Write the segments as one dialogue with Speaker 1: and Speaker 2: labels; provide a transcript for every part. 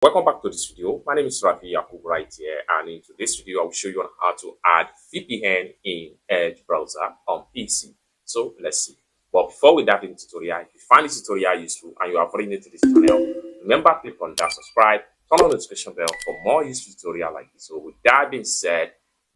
Speaker 1: Welcome back to this video. My name is Rafi Yakub right here, and in today's video I will show you on how to add VPN in Edge browser on PC. So let's see. But before we dive into the tutorial, if you find this tutorial useful and you are very new to this channel, remember click on that subscribe, turn on the notification bell for more useful tutorial like this. So with that being said,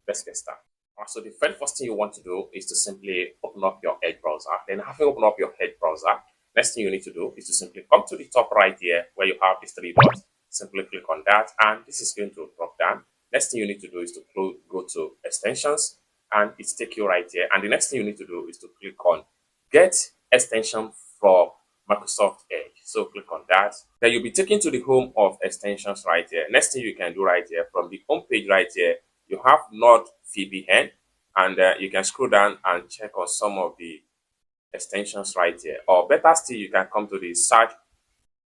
Speaker 1: let's get started. So the very first thing you want to do is to simply open up your Edge browser. Then having opened up your Edge browser, next thing you need to do is to simply come to the top right here where you have these three dots. Simply click on that, and this is going to drop down. Next thing you need to do is to go to extensions, and it's take you right here. And the next thing you need to do is to click on get extension from Microsoft Edge. So click on that. Then you'll be taken to the home of extensions right here. Next thing you can do right here, from the home page right here, you have Nord VPN, and you can scroll down and check on some of the extensions right here. Or better still, you can come to the search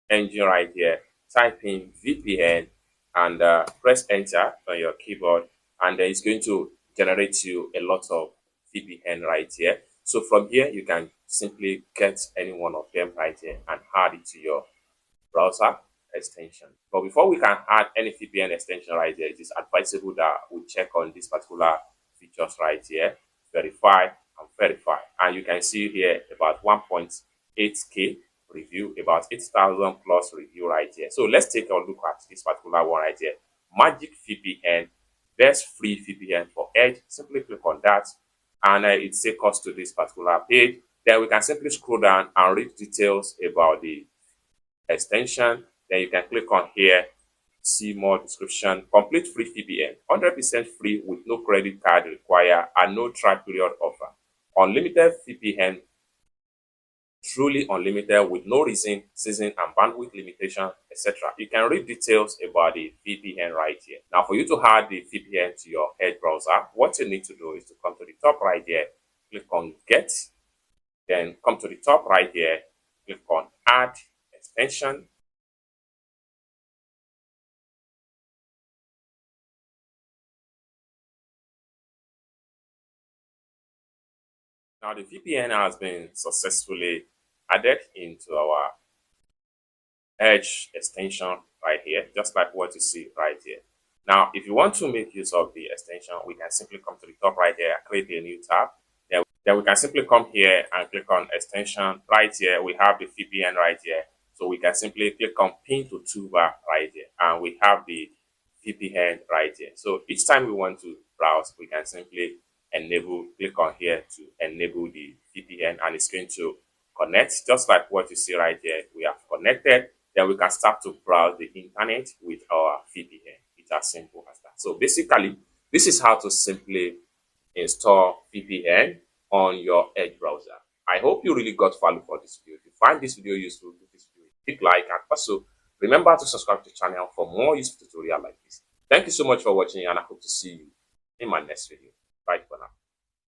Speaker 1: engine right here, type in VPN, and press enter on your keyboard, and then it's going to generate you a lot of VPN right here. So from here you can simply get any one of them right here and add it to your browser extension. But before we can add any VPN extension right here, it is advisable that we check on this particular features right here, verify and verify. And you can see here about 1.8K review, about 8,000 plus review right here. So let's take a look at this particular one right here. Magic VPN, best free VPN for Edge. Simply click on that, and it takes us to this particular page. Then we can simply scroll down and read details about the extension. Then you can click on here, see more description. Complete free VPN, 100% free with no credit card required and no trial period offer. Unlimited VPN, truly unlimited with no reason, season and bandwidth limitation, etc. You can read details about the VPN right here. Now, for you to add the VPN to your Edge browser, what you need to do is to come to the top right here, click on Get, then come to the top right here, click on Add Extension. Now, the VPN has been successfully added into our Edge extension right here, just like what you see right here. Now, if you want to make use of the extension, we can simply come to the top right here, create a new tab. Then we can simply come here and click on extension right here. We have the VPN right here. So we can simply click on pin to toolbar right here, and we have the VPN right here. So each time we want to browse, we can simply click on here to enable the VPN, and it's going to connect just like what you see right here. We have connected. Then we can start to browse the internet with our VPN. It's as simple as that. So basically, this is how to simply install VPN on your Edge browser. I hope you really got value for this video. If you find this video useful, give this video a big like, and also remember to subscribe to the channel for more useful tutorials like this. Thank you so much for watching, and I hope to see you in my next video. Bye for now.